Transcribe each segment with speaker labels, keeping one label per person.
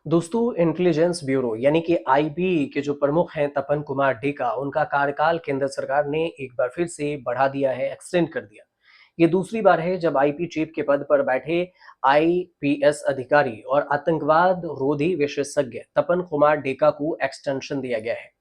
Speaker 1: दोस्तों, intelligence bureau यानी कि आईबी के जो प्रमुख हैं तपन कुमार डेका, उनका कार्यकाल केंद्र सरकार ने एक बार फिर से बढ़ा दिया है, एक्सटेंड कर दिया। ये दूसरी बार है जब आईपी चीफ के पद पर बैठे आईपीएस अधिकारी और आतंकवाद रोधी विशेषज्ञ तपन कुमार डेका को एक्सटेंशन दिया गया है।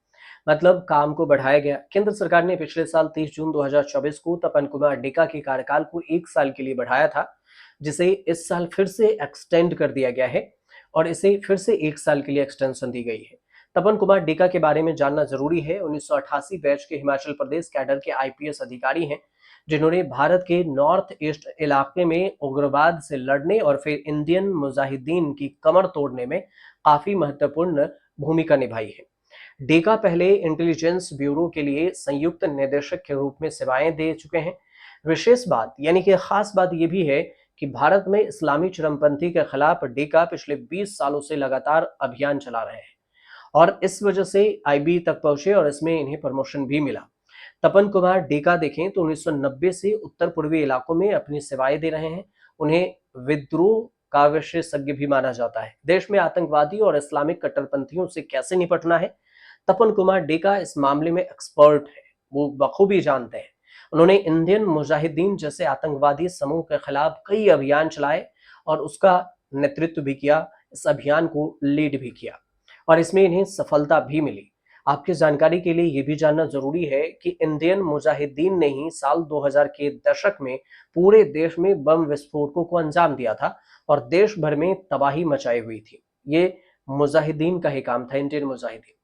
Speaker 1: मतलब काम को बढ़ाया गया। केंद्र सरकार ने पिछले साल 30 जून 2024 को तपन कुमार डेका के कार्यकाल को 1 साल के लिए बढ़ाया था, जिसे इस साल फिर से एक्सटेंड कर दिया गया है और इसे फिर से 1 साल के लिए एक्सटेंशन दी गई है। तपन कुमार डेका के बारे में जानना जरूरी है। 1988 बैच के हिमाचल प्रदेश कैडर के आईपीएस अधिकारी हैं, जिन्होंने भारत के नॉर्थ ईस्ट इलाके में उग्रवाद से लड़ने और फिर इंडियन मुजाहिदीन की कमर तोड़ने में काफी महत्वपूर्ण भूमिका निभाई है। डेका पहले इंटेलिजेंस ब्यूरो के लिए संयुक्त निदेशक के रूप में सेवाएं दे चुके हैं। विशेष बात यानी कि खास बात यह भी है कि भारत में इस्लामी चरमपंथी के खिलाफ डेका पिछले 20 सालों से लगातार अभियान चला रहे हैं और इस वजह से आईबी तक पहुंचे और इसमें इन्हें प्रमोशन भी मिला। तपन कुमार डेका देखें तो 1990 से उत्तर पूर्वी इलाकों में अपनी सेवाएं दे रहे हैं। उन्हें विद्रोह का विशेषज्ञ भी माना जाता है। देश में आतंकवादी और इस्लामिक कट्टरपंथियों से कैसे निपटना है, तपन कुमार डेका इस मामले में एक्सपर्ट है। वो बखूबी जानते हैं। उन्होंने इंडियन मुजाहिदीन जैसे आतंकवादी समूह के खिलाफ कई अभियान चलाए और उसका नेतृत्व भी किया, इस अभियान को लीड भी किया और इसमें इन्हें सफलता भी मिली। आपकी जानकारी के लिए ये भी जानना जरूरी है कि इंडियन मुजाहिदीन ने ही साल 2000 के दशक में पूरे देश में बम विस्फोटकों को अंजाम दिया था और देश भर में तबाही मचाई हुई थी। ये मुजाहिदीन का ही काम था, इंडियन मुजाहिदीन।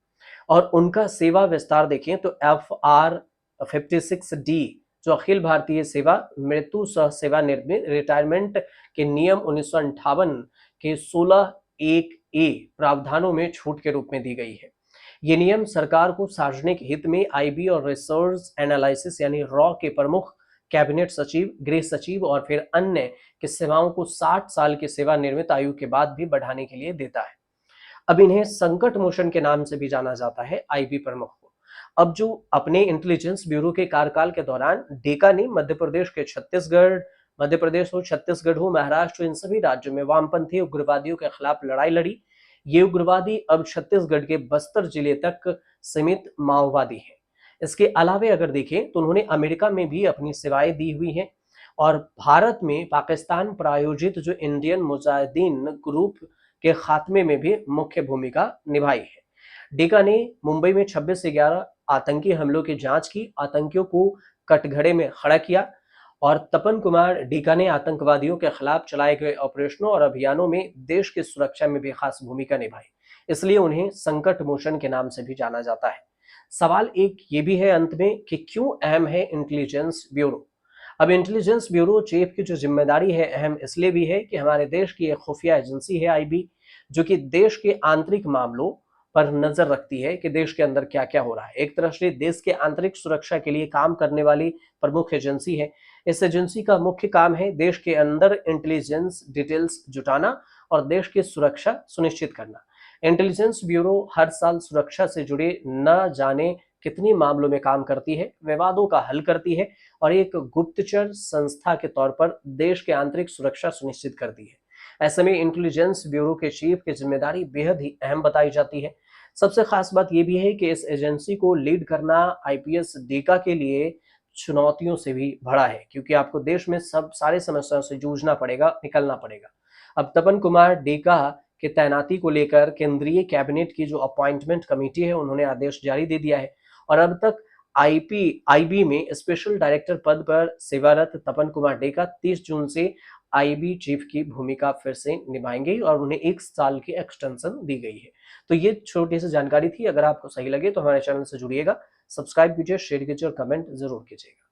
Speaker 1: और उनका सेवा विस्तार देखें तो FR56D जो अखिल भारतीय सेवा मृत्यु सह सेवा निर्मित रिटायरमेंट के नियम 1958 के 16(1)(a) प्रावधानों में छूट के रूप में दी गई है। ये नियम सरकार को सार्वजनिक हित में आईबी और रिसर्च एनालिसिस यानी रॉ के प्रमुख, कैबिनेट सचिव, गृह सचिव और फिर अन्य की सेवाओं को 60 साल की सेवा निर्मित आयु के बाद भी बढ़ाने के लिए देता है। अब इन्हें संकट मोचन के नाम से भी जाना जाता है, आईबी प्रमुख को। अब जो अपने इंटेलिजेंस ब्यूरो के कार्यकाल के दौरान डेका ने मध्य प्रदेश के छत्तीसगढ़, मध्य प्रदेश हो, छत्तीसगढ़ हो, महाराष्ट्र, इन सभी राज्यों में वामपंथी उग्रवादियों के खिलाफ लड़ाई लड़ी। ये उग्रवादी अब छत्तीसगढ़ के बस्तर जिले तक सीमित माओवादी हैं। इसके अलावे अगर देखें तो उन्होंने अमेरिका में भी अपनी सेवाएं दी हुई हैं और भारत में पाकिस्तान प्रायोजित जो इंडियन मुजाहिदीन ग्रुप के खात्मे में भी मुख्य भूमिका निभाई है। डेका ने मुंबई में 26 से 11 आतंकी हमलों की जांच की, आतंकियों को कटघरे में खड़ा किया और तपन कुमार डेका ने आतंकवादियों के खिलाफ चलाए गए ऑपरेशनों और अभियानों में देश की सुरक्षा में भी खास भूमिका निभाई। इसलिए उन्हें संकट मोचन के नाम से भी जाना जाता है। सवाल एक ये भी है अंत में कि क्यों अहम है इंटेलिजेंस ब्यूरो। अब इंटेलिजेंस ब्यूरो चीफ की जो जिम्मेदारी है अहम इसलिए भी है कि हमारे देश की एक खुफिया एजेंसी है आईबी, जो कि देश के आंतरिक मामलों पर नजर रखती है कि देश के अंदर क्या क्या हो रहा है। एक तरह से देश के आंतरिक सुरक्षा के लिए काम करने वाली प्रमुख एजेंसी है। इस एजेंसी का मुख्य काम है देश के अंदर इंटेलिजेंस डिटेल्स जुटाना और देश की सुरक्षा सुनिश्चित करना। इंटेलिजेंस ब्यूरो हर साल सुरक्षा से जुड़े न जाने कितनी मामलों में काम करती है, विवादों का हल करती है और एक गुप्तचर संस्था के तौर पर देश के आंतरिक सुरक्षा सुनिश्चित करती है। ऐसे में इंटेलिजेंस ब्यूरो के चीफ की जिम्मेदारी बेहद ही अहम बताई जाती है। सबसे खास बात यह भी है कि इस एजेंसी को लीड करना आईपीएस डेका के लिए चुनौतियों से भी बड़ा है, क्योंकि आपको देश में सब सारे समस्याओं से जूझना पड़ेगा, निकलना पड़ेगा। अब तपन कुमार डेका के तैनाती को लेकर केंद्रीय कैबिनेट की जो अपॉइंटमेंट कमेटी है, उन्होंने आदेश जारी दे दिया है और अब तक आईबी में स्पेशल डायरेक्टर पद पर सेवारत तपन कुमार डेका 30 जून से आईबी चीफ की भूमिका फिर से निभाएंगे और उन्हें 1 साल की एक्सटेंशन दी गई है। तो ये छोटी सी जानकारी थी। अगर आपको सही लगे तो हमारे चैनल से जुड़िएगा, सब्सक्राइब कीजिए, शेयर कीजिए और कमेंट जरूर कीजिएगा।